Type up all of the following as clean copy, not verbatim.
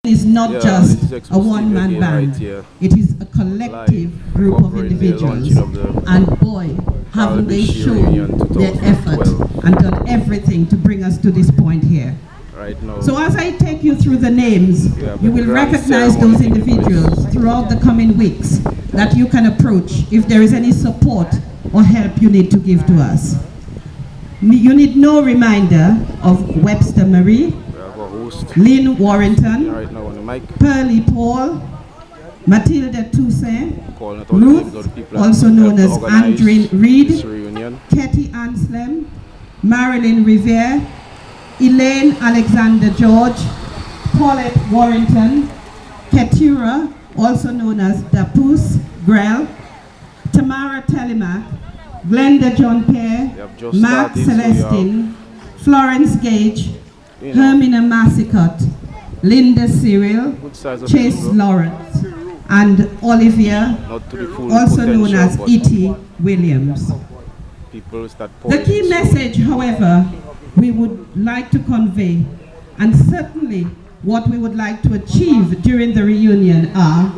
is not just a one-man band. Right, it is a collective group of individuals. And boy, haven't they shown their effort and done everything to bring us to this point here. Right now. So as I take you through the names, you will recognize those individuals throughout the coming weeks that you can approach if there is any support or help you need to give to us. You need no reminder of Webster Marie, Lynn Warrington, Pearlie Paul, Matilda Toussaint, Ruth, also known as Andrine Reed, Ketty Anslem, Marilyn Revere, Elaine Alexander George, Paulette Warrington, Ketura, also known as Dapus Grell, Tamara Telemack, Glenda John Pear, Mark Celestine, Florence Gage, Hermina Massicott, Linda Cyril, Chase Lawrence, and Olivia, also known as E.T. Williams. The key message, however, we would like to convey, and certainly what we would like to achieve during the reunion, are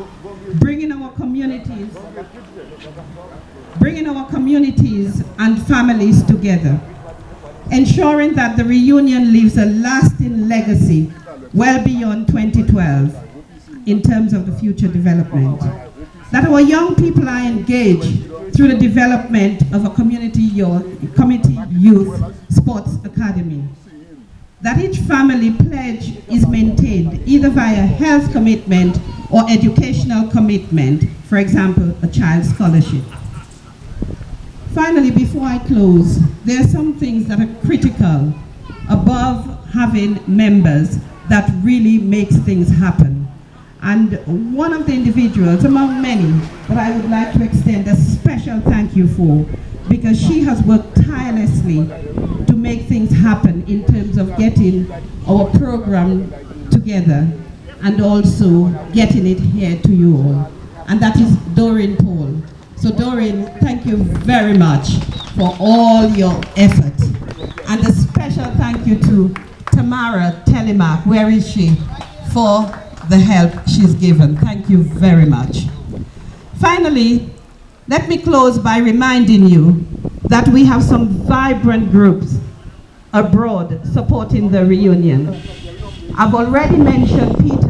bringing our communities and families together, ensuring that the reunion leaves a lasting legacy well beyond 2012 in terms of the future development. That our young people are engaged through the development of a community youth sports academy. That each family pledge is maintained either via health commitment or educational commitment, for example, a child scholarship. Finally, before I close, there are some things that are critical above having members that really makes things happen. And one of the individuals, among many, that I would like to extend a special thank you for, because she has worked tirelessly to make things happen in terms of getting our program together and also getting it here to you all. And that is Doreen Paul. So Doreen, thank you very much for all your effort. And a special thank you to Tamara Telemack, where is she, for the help she's given. Thank you very much. Finally, let me close by reminding you that we have some vibrant groups abroad supporting the reunion. I've already mentioned Peter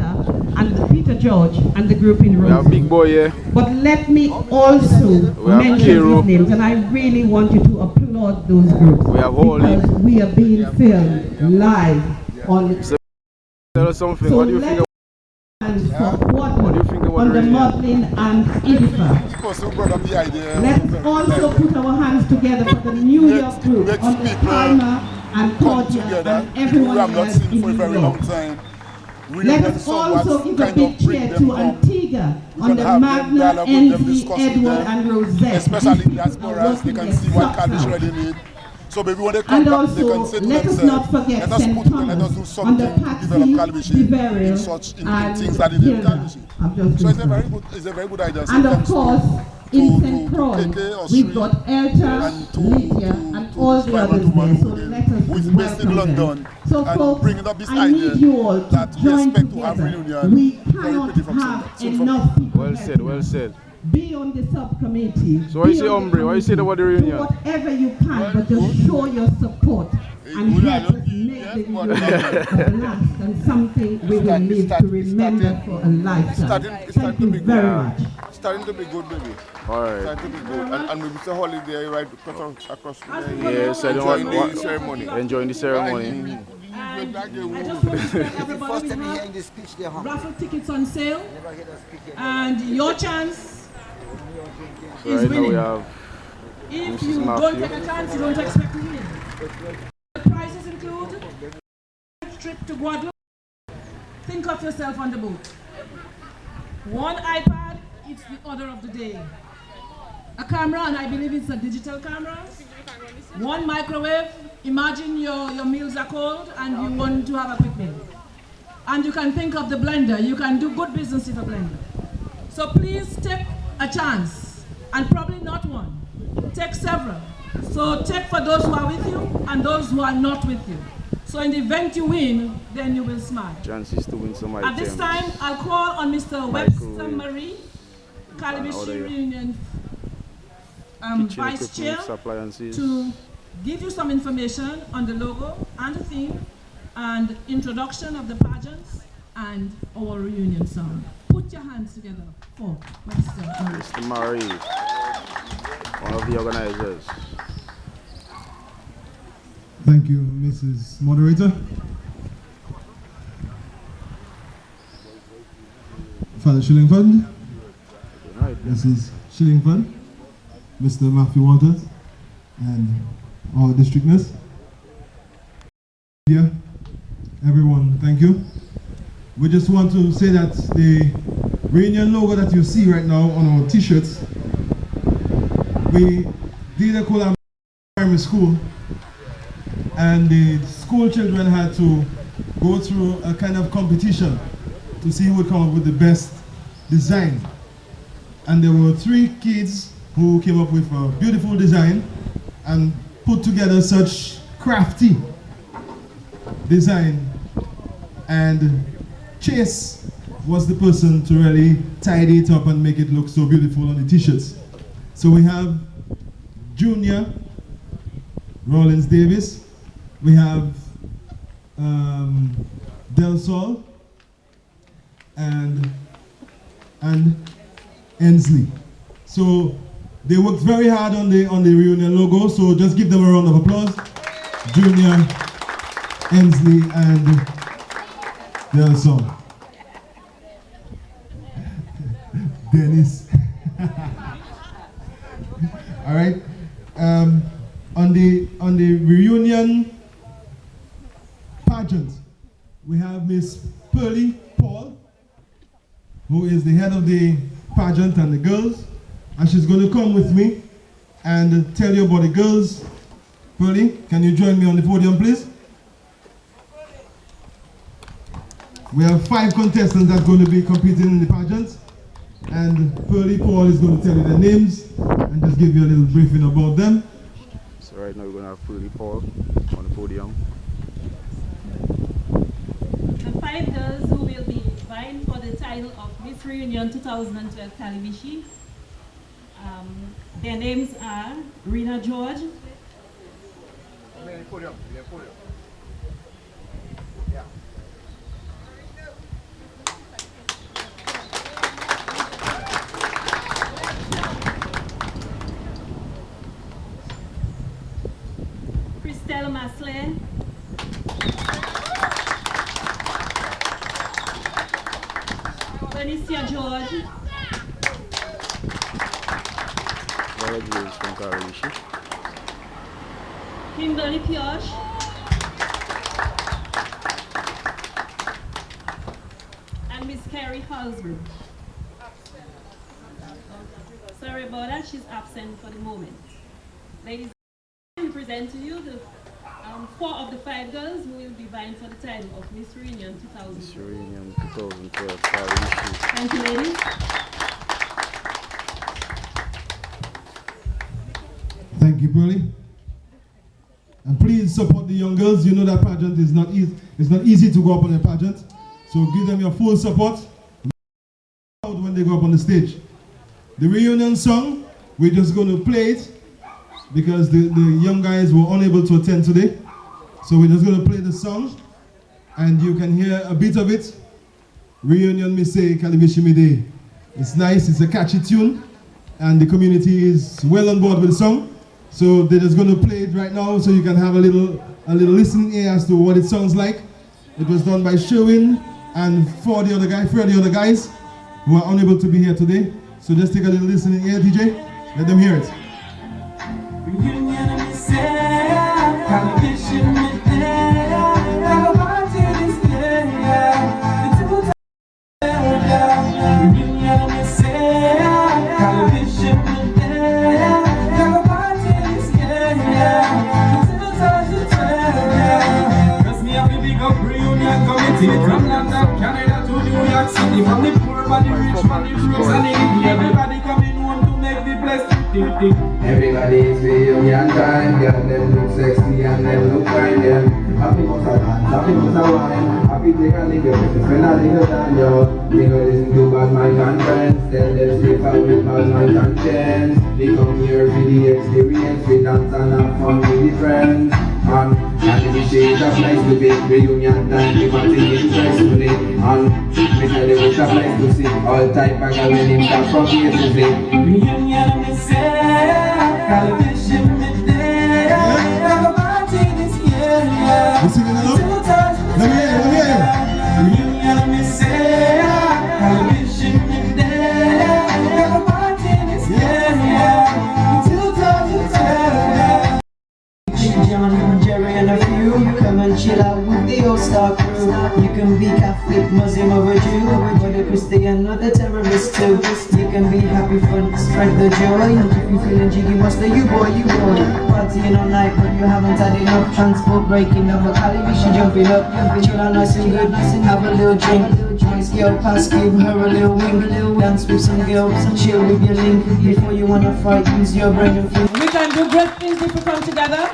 George and the group in Rome. Big boy, yeah. But let me also mention these names, and I really want you to applaud those groups because we are being filmed live on. So what do you think? On the modeling and IDFA. Let's also put our hands together for the New York group on the timer and Pageant and everyone else in New York. Let us also give a big cheer to Antigua on the Magna, Envy, Edward, and Rosette. Especially in diasporas, they can see what Calibishie really need. So maybe when they come back, they can say to themselves, let us put together, let us do something to develop Calibishie in such in things that it is Calibishie. So it's a very good idea. And of course, in St. Croix, we've got Elta, Lydia, and all the others there. So let us welcome them. So folks, I need you all to join together. We cannot have enough people. Well said, well said. Be on the subcommittee. So why you say Ombre? Why you say about the reunion? Do whatever you can, but just show your support and help us make the reunion a blast and something we will live to remember for a lifetime. Thank you very much. Starting to be good, baby. All right. Starting to be good. And maybe it's a holiday right across the day. Yes, I don't want the ceremony. Enjoying the ceremony. And I just want to tell everybody we have raffle tickets on sale, and your chance is winning. If you don't take a chance, you don't expect to win. The prizes include a trip to Guadeloupe. Think of yourself on the boat. One iPad, it's the order of the day. A camera, and I believe it's a digital camera. One microwave. Imagine your meals are cold and you want to have a quick meal. And you can think of the blender. You can do good business with a blender. So please take a chance, and probably not one. Take several. So take for those who are with you and those who are not with you. So in the event you win, then you will smile. Chances to win some items. At this time, I'll call on Mr. Webster Marie, Calibishie Reunion Vice Chair, to give you some information on the logo and the theme and introduction of the pageants and our reunion song. Put your hands together for Webster Marie. Mr. Marie, one of the organizers. Thank you, Mrs. Moderator. Father Shillingford, Mrs. Shillingford, Mr. Matthew Walters, and our district nurse. Here, everyone, thank you. We just want to say that the reunion logo that you see right now on our t-shirts, we did a collaboration with primary school, and the school children had to go through a kind of competition to see who would come up with the best design. And there were 3 kids who came up with a beautiful design and put together such crafty design. And Chase was the person to really tidy it up and make it look so beautiful on the t-shirts. So we have Junior Rollins Davis, we have Del Sol and Ensley. So they worked very hard on the reunion logo, so just give them a round of applause. Junior, Ensley, and Del Sol. Dennis. All right. On the reunion pageant, we have Miss Pearlie Paul, who is the head of the pageant and the girls, and she's going to come with me and tell you about the girls. Pearlie, can you join me on the podium, please? We have 5 contestants that are going to be competing in the pageant, and Pearlie Paul is going to tell you their names and just give you a little briefing about them. So right now we're going to have Pearlie Paul on the podium. The 5 girls who will be vying for the title of Miss Reunion 2012 Calibishie. Their names are Rena George, Christelle Masley, Benicia George, from Calibishie. Kimberly Pioche, and Miss Carrie Halsbury. Sorry about that, she's absent for the moment. Ladies and gentlemen, we present to you the 4 of the 5 girls who will be vying for the title of Miss Reunion 2012. Miss Reunion 2012 Calibishie. Thank you, ladies. Thank you, Pearlie. And please support the young girls. You know that pageant is not easy. It's not easy to go up on a pageant. So give them your full support when they go up on the stage. The reunion song, we're just going to play it because the young guys were unable to attend today. So we're just going to play the song and you can hear a bit of it. Reunion me say Calibishie me day. It's nice, it's a catchy tune and the community is well on board with the song. So they're just going to play it right now so you can have a little listening ear as to what it sounds like. It was done by Sherwin and 3 other guys who are unable to be here today. So just take a little listening ear, DJ. Let them hear it. From London, Canada to New York City, from the poor, from the rich, from the roots and the everybody coming home to make the blessed. Everybody is reunion time, girl them look sexy and them look fine, yeah. Happy was a dance, happy was a wine. Happy take a liquor, spend a little time, yo. Nigga listen to bad mind and friends. Tell them stay far with bad mind and chance. They come here for the experience. We dance and have fun with the friends. And the shades of nice to be reunion time. We want to interest with it. And we tell them it's a place to see. All type of girl when him start from here to see. Reunion me say, Calibishie me there. I go party this year. You singing along? Let me hear you. Reunion me say, Calibishie me there. I go party this year. 2010. John, Jerry and a few, come and chill out with the All-Star crew. You can be Catholic, Muslim or a Jew, but a Christian or the terrorist too. You can be happy, fun, spread the joy. If you feeling jiggy, what's the you boy? Partying all night, but you haven't had enough. Transport breaking up, a Calibishie jumping up. Chill out nice and good, have a little drink. Nice girl pass, give her a little wink. Dance with some girls, chill with your link. Before you wanna fight, use your brain and think. We can do great things if we come together.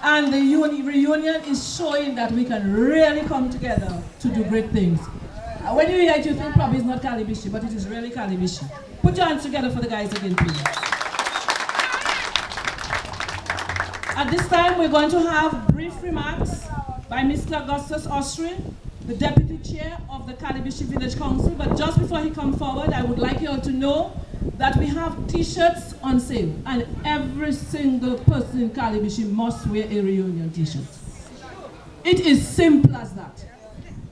And the reunion is showing that we can really come together to do great things. When you hear it, you think probably it's not Calibishie, but it is really Calibishie. Put your hands together for the guys again, please. At this time, we're going to have brief remarks by Mr. Augustus Osrin, the Deputy Chair of the Calibishie Village Council. But just before he comes forward, I would like you all to know that we have t-shirts on sale, and every single person in Calibishie must wear a reunion t-shirt. It is simple as that.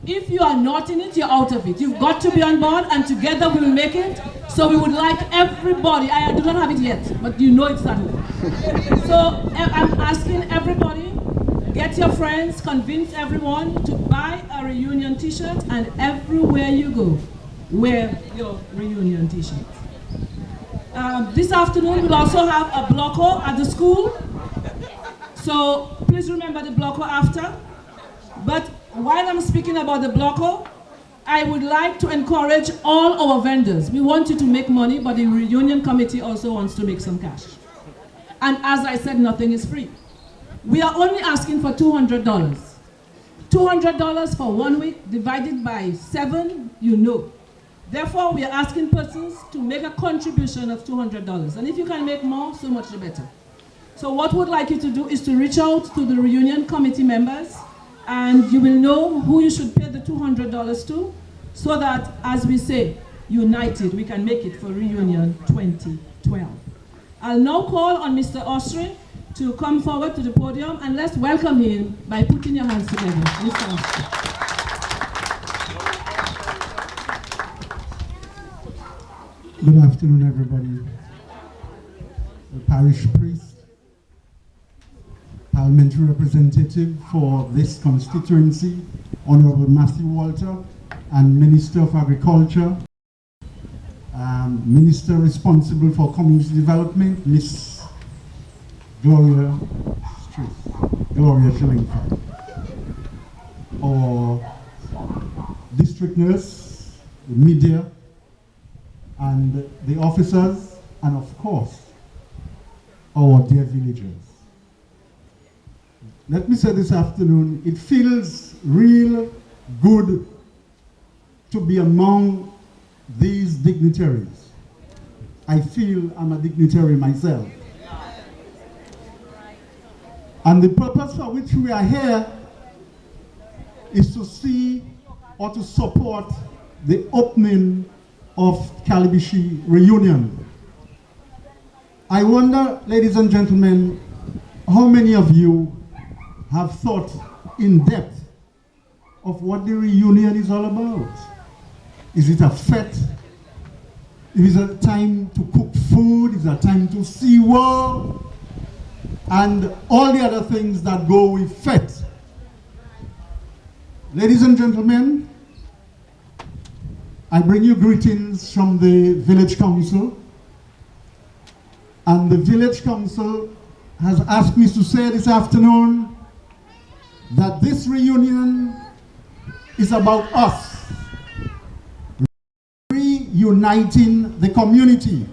If you are not in it, you're out of it. You've got to be on board, and together we will make it. So we would like everybody, I do not have it yet, but you know it's starting. So I'm asking everybody, get your friends, convince everyone to buy a reunion t-shirt, and everywhere you go, wear your reunion t-shirt. This afternoon we'll also have a bloco at the school, so please remember the bloco after. But while I'm speaking about the bloco, I would like to encourage all our vendors. We want you to make money, but the reunion committee also wants to make some cash. And as I said, nothing is free. We are only asking for $200. $200 for 1 week divided by 7, you know. Therefore, we are asking persons to make a contribution of $200. And if you can make more, so much the better. So what we'd like you to do is to reach out to the reunion committee members, and you will know who you should pay the $200 to, so that, as we say, united, we can make it for Reunion 2012. I'll now call on Mr. Osrin to come forward to the podium, and let's welcome him by putting your hands together. Mr. Osrin. Good afternoon, everybody. The parish priest, parliamentary representative for this constituency, Honorable Matthew Walter, and Minister of Agriculture, Minister responsible for community development, Miss Gloria Shillingford, our district nurse, the media, and the officers, and of course, our dear villagers. Let me say this afternoon, it feels real good to be among these dignitaries. I feel I'm a dignitary myself. And the purpose for which we are here is to see or to support the opening of Calibishie reunion. I wonder, ladies and gentlemen, how many of you have thought in depth of what the reunion is all about? Is it a fete? Is it a time to cook food? Is it a time to see war? And all the other things that go with fete. Ladies and gentlemen, I bring you greetings from the Village Council. And the Village Council has asked me to say this afternoon that this reunion is about us reuniting the community.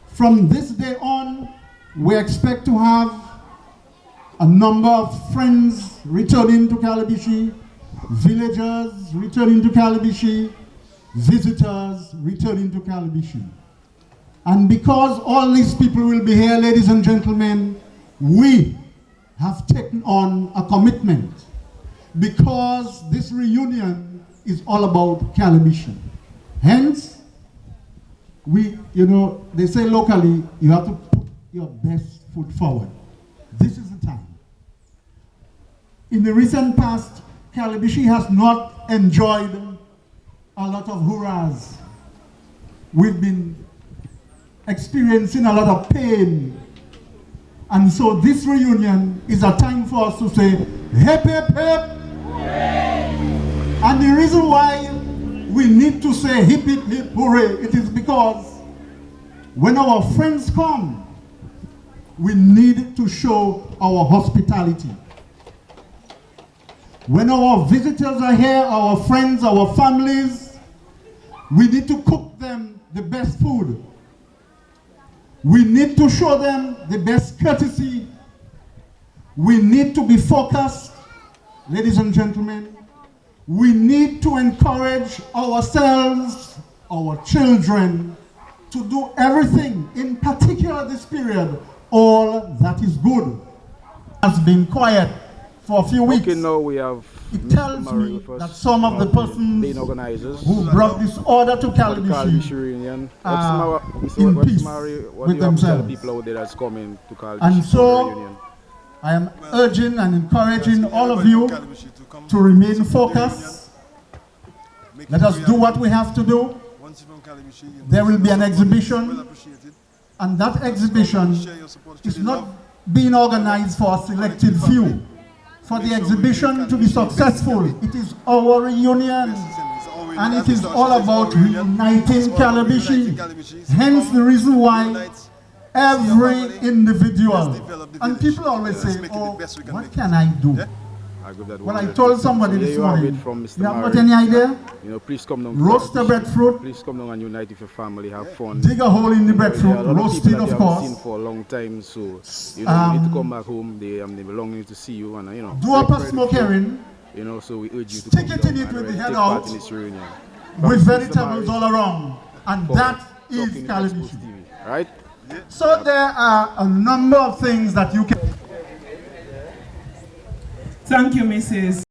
From this day on, we expect to have a number of friends returning to Calibishie, villagers returning to Calibishie, visitors returning to Calibishie. And because all these people will be here, ladies and gentlemen, we have taken on a commitment, because this reunion is all about Calibishie. Hence, they say locally, you have to put your best foot forward. This is the time. In the recent past, Calibishie has not enjoyed a lot of hurrahs. We've been experiencing a lot of pain. And so this reunion is a time for us to say, hip, hip, hip. Hooray! And the reason why we need to say hip, hip, hip, hooray, it is because when our friends come, we need to show our hospitality. When our visitors are here, our friends, our families, we need to cook them the best food. We need to show them the best courtesy. We need to be focused, ladies and gentlemen. We need to encourage ourselves, our children, to do everything, in particular this period, all that is good. Has been quiet for a few weeks. Okay, now we have it tells me that some of the persons who brought this order to Calibishie reunion are in peace with themselves. People out there that's coming to Calibishie and so, reunion. I am urging and encouraging all of you to remain focused. Let us do what we have to do. There will be an exhibition, and that exhibition is not being organized for a selected few. For the exhibition to be successful, it is our reunion, and it is all about reuniting Calibishie. Hence the reason why every individual, and people always say, oh, what can I do? Well, I told somebody this morning, you have got any idea? Please come down. Roast the breadfruit. Please come down and unite with your family, have fun. Dig a hole in the breadfruit, roast it, of course. Seen for a long time, so you need to come back home. They longing to see you, and do up a smoke herring. So we urge you to stick it in it with the head out, with vegetables all around, and that is Calibishie. Right? So there are a number of things that you can. Thank you, Mrs.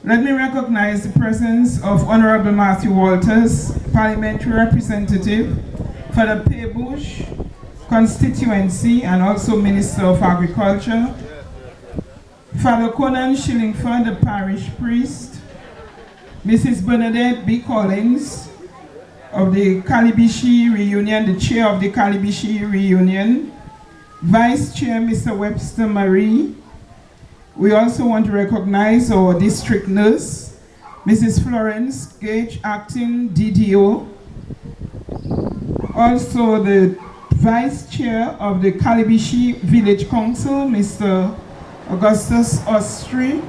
Let me recognize the presence of Honorable Matthew Walters, Parliamentary Representative for the Pageant constituency and also Minister of Agriculture, Father Conan Shillingford, the parish priest, Mrs. Bernadette B. Collins of the Calibishie Reunion, the chair of the Calibishie Reunion, Vice Chair Mr. Webster Marie. We also want to recognize our district nurse, Mrs. Florence Gage, acting DDO. Also the Vice Chair of the Calibishie Village Council, Mr. Augustus Ostry.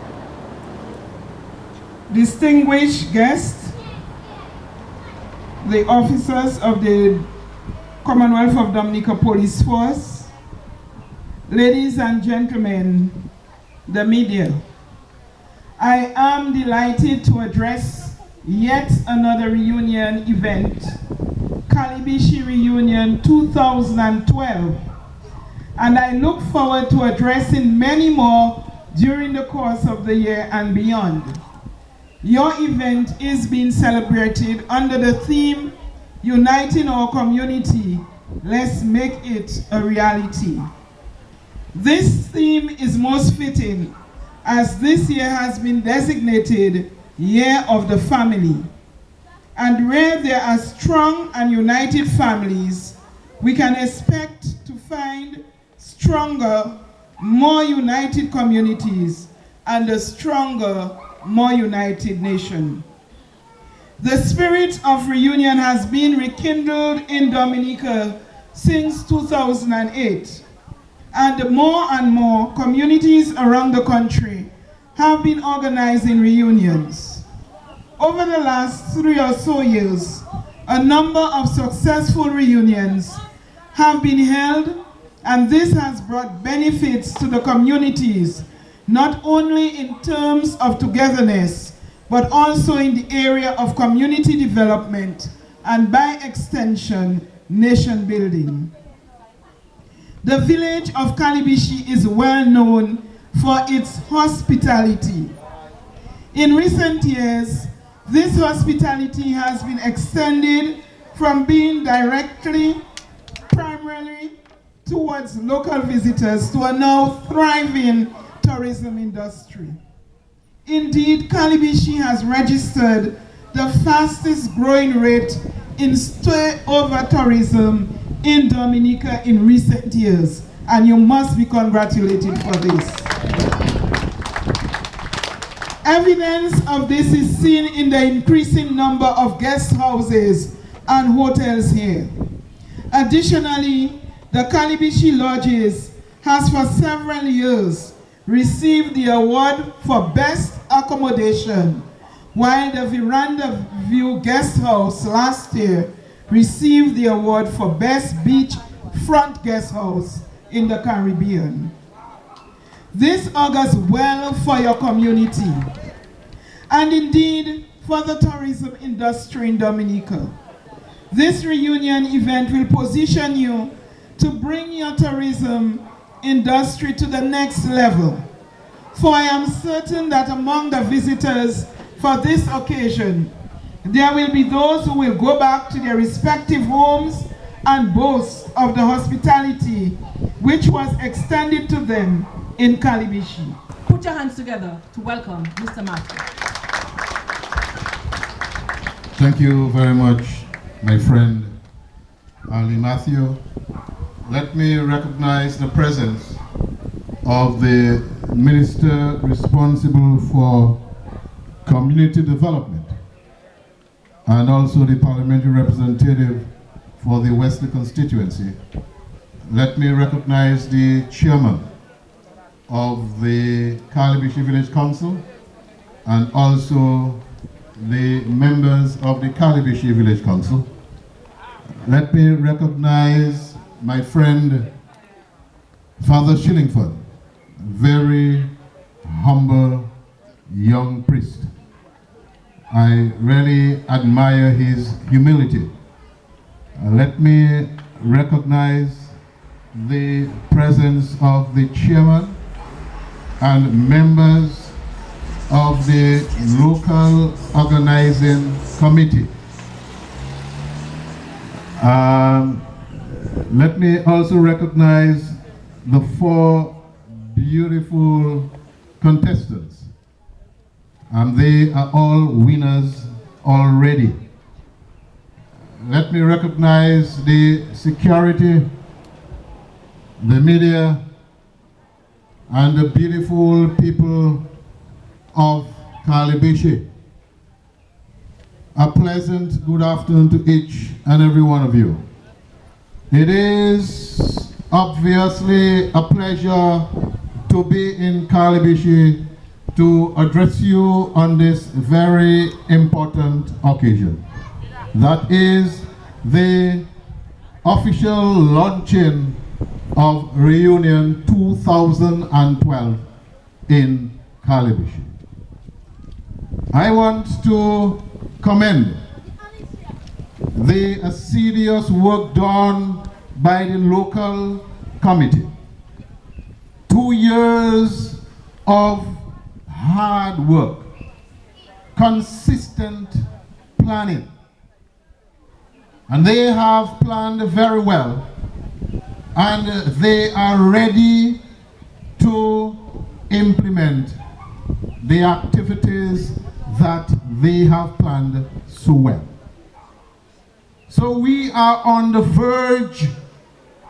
Distinguished guests, the officers of the Commonwealth of Dominica Police Force, ladies and gentlemen, the media, I am delighted to address yet another reunion event, Calibishie Reunion 2012, and I look forward to addressing many more during the course of the year and beyond. Your event is being celebrated under the theme, Uniting Our Community, Let's Make It a Reality. This theme is most fitting as this year has been designated Year of the Family. And where there are strong and united families, we can expect to find stronger, more united communities and a stronger, more united nation. The spirit of reunion has been rekindled in Dominica since 2008. And more communities around the country have been organizing reunions. Over the last 3 or so years, a number of successful reunions have been held And this has brought benefits to the communities, not only in terms of togetherness, but also in the area of community development and by extension, nation building. The village of Calibishie is well known for its hospitality. In recent years, this hospitality has been extended from being directly, primarily towards local visitors to a now thriving tourism industry. Indeed, Calibishie has registered the fastest growing rate in stay-over tourism in Dominica in recent years, and you must be congratulated for this. Evidence of this is seen in the increasing number of guest houses and hotels here. Additionally, the Calibishie Lodges has for several years received the award for Best Accommodation, while the Veranda View Guest House last year received the award for Best Beach Front Guest House in the Caribbean. This augurs well for your community, and indeed for the tourism industry in Dominica. This reunion event will position you to bring your tourism industry to the next level. For I am certain that among the visitors for this occasion, there will be those who will go back to their respective homes and boast of the hospitality which was extended to them in Calibishie. Put your hands together to welcome Mr. Matthew. Thank you very much, my friend Ali Matthew. Let me recognize the presence of the Minister responsible for Community Development and also the Parliamentary Representative for the Wesley constituency. Let me recognize the Chairman of the Calibishie Village Council and also the members of the Calibishie Village Council. Let me recognize my friend Father Shillingford, very humble young priest. I really admire his humility. Let me recognize the presence of the chairman and members of the local organizing committee. Let me also recognize the 4 beautiful contestants. They are all winners already. Let me recognize the security, the media, and the beautiful people of Calibishie. A pleasant good afternoon to each and every one of you. It is obviously a pleasure to be in Calibishie to address you on this very important occasion. That is the official launching of Reunion 2012 in Calibishie. I want to commend the assiduous work done by the local committee. 2 years of hard work, consistent planning. And they have planned very well, and they are ready to implement the activities that they have planned so well. So we are on the verge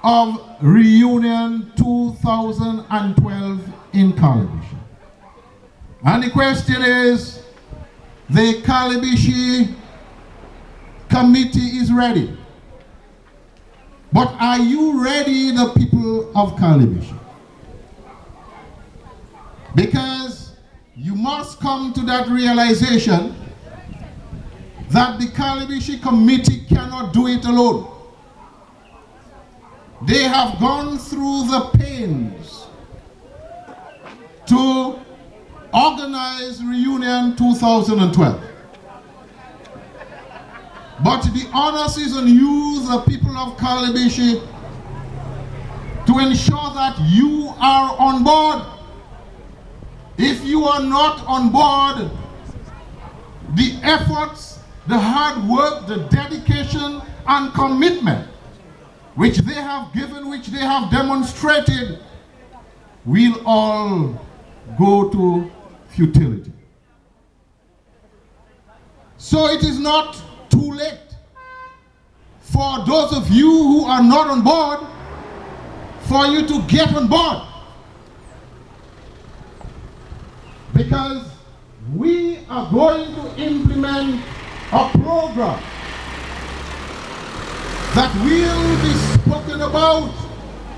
of Reunion 2012 in Calibishie. And the question is, the Calibishie committee is ready. But are you ready, the people of Calibishie? Because you must come to that realization that the Calibishie committee cannot do it alone. they have gone through the pains to organize Reunion 2012. But the onus is on you, the people of Calibishie, to ensure that you are on board. If you are not on board, the efforts, the hard work, the dedication and commitment which they have given, which they have demonstrated, will all go to futility. So it is not too late for those of you who are not on board, for you to get on board. Because we are going to implement a program that will be spoken about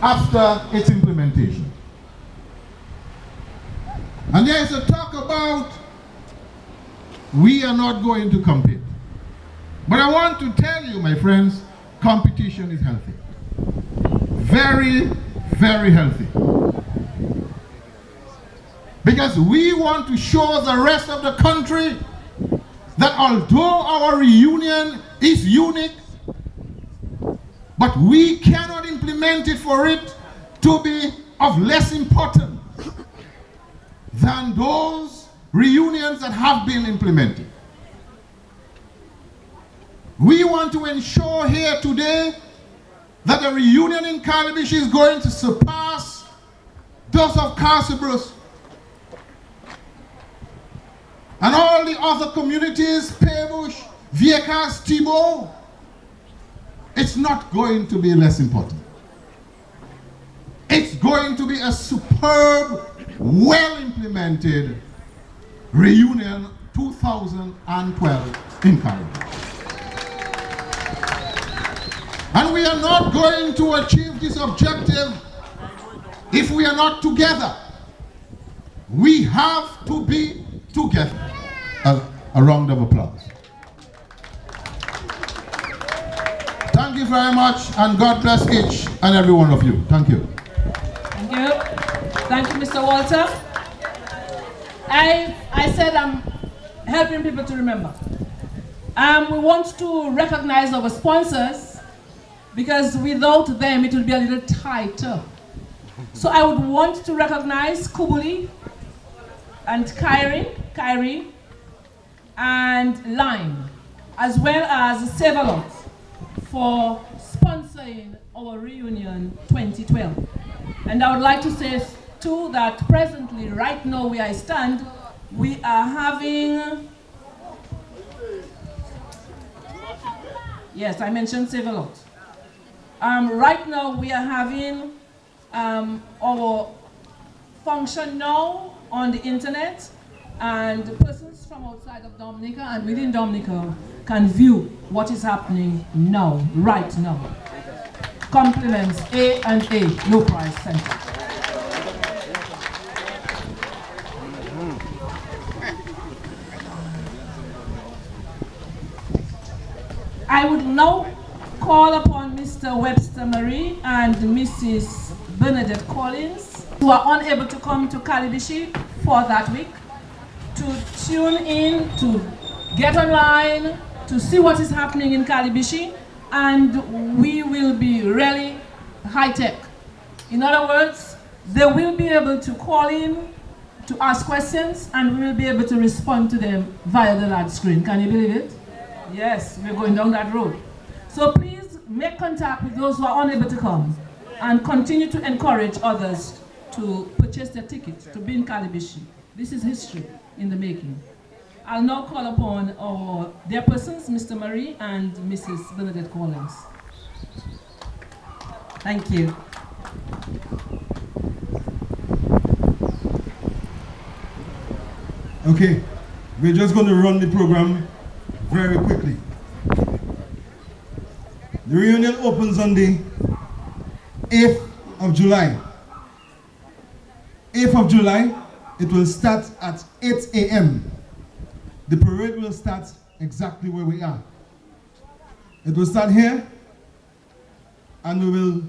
after its implementation. And there is a talk about we are not going to compete. But I want to tell you, my friends, competition is healthy. Very, very healthy. Because we want to show the rest of the country that although our reunion is unique, but we cannot implement it for it to be of less importance than those reunions that have been implemented. We want to ensure here today that the reunion in Calibishie is going to surpass those of Casabros and all the other communities, Paybush, Viekas, Thibault. It's not going to be less important. It's going to be a superb, well-implemented reunion 2012 in Calibishie. And we are not going to achieve this objective if we are not together. We have to be together. A round of applause. Thank you very much, and God bless each and every one of you. Thank you. Thank you. Thank you, Mr. Walter. I said I'm helping people to remember. We want to recognize our sponsors, because without them it will be a little tighter. So I would want to recognize Kubuli and Kyrie and Lime, as well as Save a Lot for sponsoring our reunion 2012. And I would like to say too that presently, right now where I stand, we are having, yes, I mentioned Save a Lot. Right now we are having our function now on the internet, and persons from outside of Dominica and within Dominica can view what is happening now, right now. Compliments A&A, no price center. I would now call upon Mr. Webster Marie and Mrs. Bernadette Collins, who are unable to come to Calibishie for that week, to tune in, to get online, to see what is happening in Calibishie, and we will be really high-tech. In other words, they will be able to call in, to ask questions, and we will be able to respond to them via the large screen. Can you believe it? Yes, we're going down that road. So please make contact with those who are unable to come, and continue to encourage others to purchase their tickets to be in Calibishie. This is history in the making. I'll now call upon their persons, Mr. Marie and Mrs. Bernadette Collins. Thank you. Okay, we're just going to run the program very quickly. The reunion opens on the 8th of July. 8th of July, it will start at 8 a.m. The parade will start exactly where we are. It will start here, and we will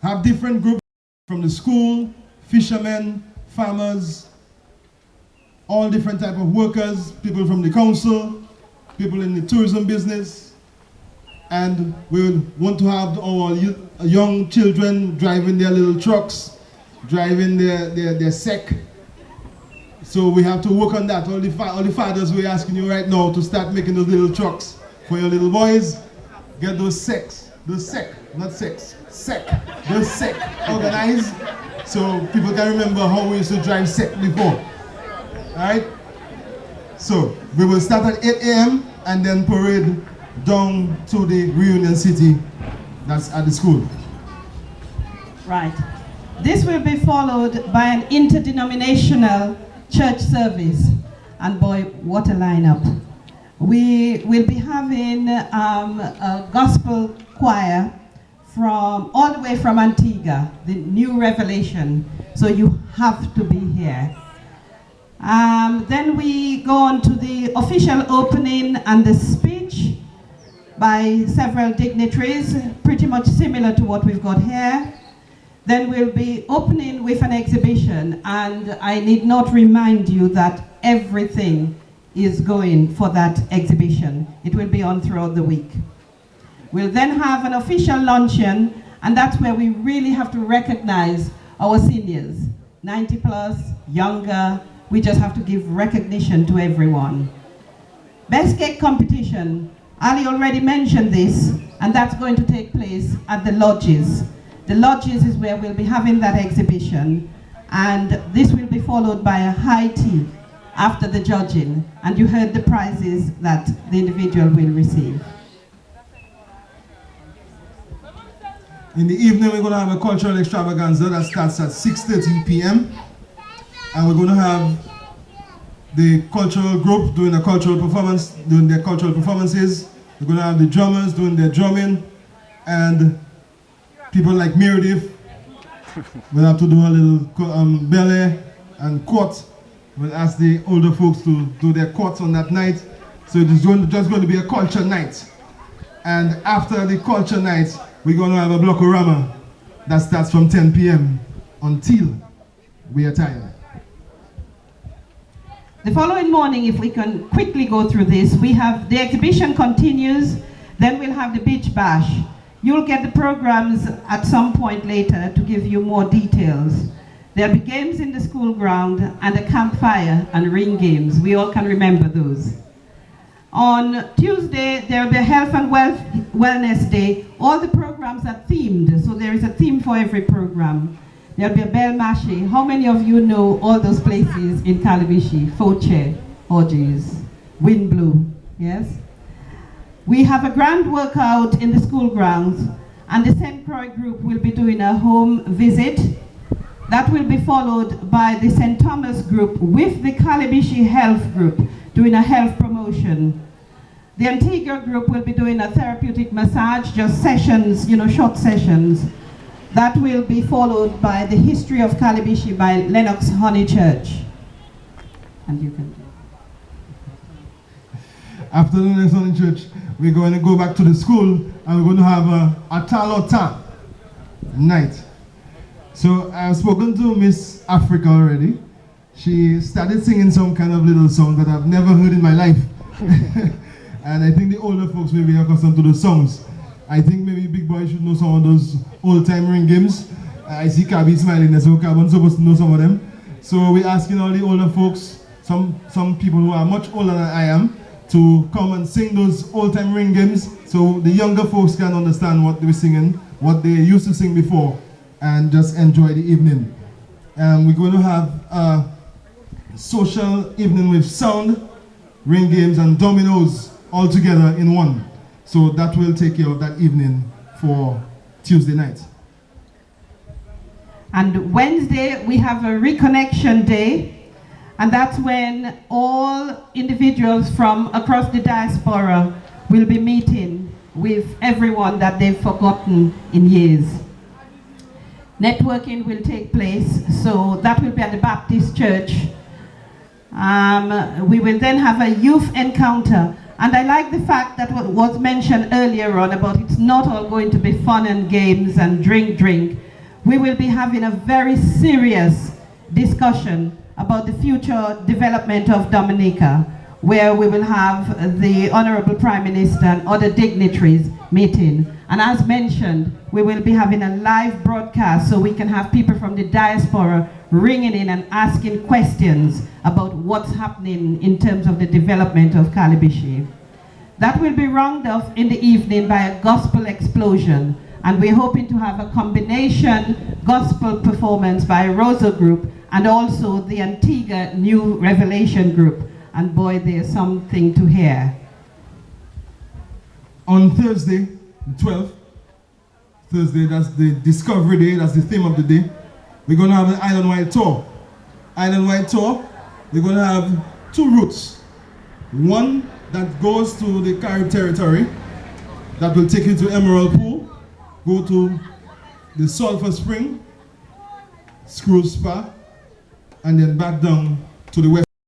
have different groups from the school, fishermen, farmers, all different type of workers, people from the council, people in the tourism business, and we want to have our young children driving their little trucks, driving their sec. So we have to work on that. All the fathers, we're asking you right now to start making those little trucks for your little boys. Get those secs, not sex, sec, those sec organized, so people can remember how we used to drive sec before. Alright? So we will start at 8 a.m. and then parade down to the Reunion City, that's at the school. Right. This will be followed by an interdenominational church service, and boy, what a lineup. We will be having a gospel choir from all the way from Antigua, the New Revelation, so you have to be here. Then we go on to the official opening and the speech by several dignitaries, pretty much similar to what we've got here. Then we'll be opening with an exhibition, and I need not remind you that everything is going for that exhibition. It will be on throughout the week. We'll then have an official luncheon, and that's where we really have to recognize our seniors, 90 plus, younger. We just have to give recognition to everyone. Best cake competition, Ali already mentioned this, and that's going to take place at the lodges. The lodges is where we'll be having that exhibition, and this will be followed by a high tea after the judging, and you heard the prizes that the individual will receive. In the evening, we're going to have a cultural extravaganza that starts at 6:30 p.m. And we're going to have the cultural group doing a cultural performance, doing their cultural performances. We're going to have the drummers doing their drumming, and people like Meredith will have to do a little ballet and court. We'll ask the older folks to do their courts on that night. So it's just going to be a culture night. And after the culture night, we're going to have a blockorama that starts from 10 p.m. until we are tired. The following morning, if we can quickly go through this, we have the exhibition continues, then we'll have the beach bash. You'll get the programs at some point later to give you more details. There'll be games in the school ground and a campfire and ring games. We all can remember those. On Tuesday, there'll be a health and wellness day. All the programs are themed, so there is a theme for every program. There'll be a bell mache. How many of you know all those places in Calibishie? Foche, Orgies, Wind Blue, yes? We have a grand workout in the school grounds, and the St. Croix group will be doing a home visit. That will be followed by the St. Thomas group with the Calibishie Health group doing a health promotion. The Antigua group will be doing a therapeutic massage, just sessions, short sessions. That will be followed by the history of Calibishie by Lennox Honey Church. And you can do. After the Lennox Honey Church, we're going to go back to the school, and we're going to have a Talota night. So I've spoken to Miss Africa already. She started singing some kind of little song that I've never heard in my life. And I think the older folks may be accustomed to those songs. I think maybe Big Boy should know some of those old-time ring games. I see Kabi smiling there, so Kabi's supposed to know some of them. So we're asking all the older folks, some people who are much older than I am, to come and sing those old-time ring games so the younger folks can understand what they were singing, what they used to sing before, and just enjoy the evening. We're going to have a social evening with sound, ring games, and dominoes all together in one. So that will take care of that evening for Tuesday night. And Wednesday, we have a reconnection day, and that's when all individuals from across the diaspora will be meeting with everyone that they've forgotten in years. Networking will take place, so that will be at the Baptist Church. We will then have a youth encounter, and I like the fact that what was mentioned earlier on about it's not all going to be fun and games and drink, we will be having a very serious discussion about the future development of Dominica, where we will have the Honorable Prime Minister and other dignitaries meeting. And as mentioned, we will be having a live broadcast so we can have people from the diaspora ringing in and asking questions about what's happening in terms of the development of Calibishie. That will be rounded off in the evening by a gospel explosion, and we're hoping to have a combination gospel performance by a Rosa group and also the Antigua New Revelation group. And boy, there's something to hear. On Thursday, the 12th, Thursday, that's the Discovery Day, that's the theme of the day. We're going to have an island-wide tour. Island-wide tour, we're going to have two routes. One that goes to the Carib territory, that will take you to Emerald Pool, go to the Sulphur Spring, Screw Spa, and then back down to the west.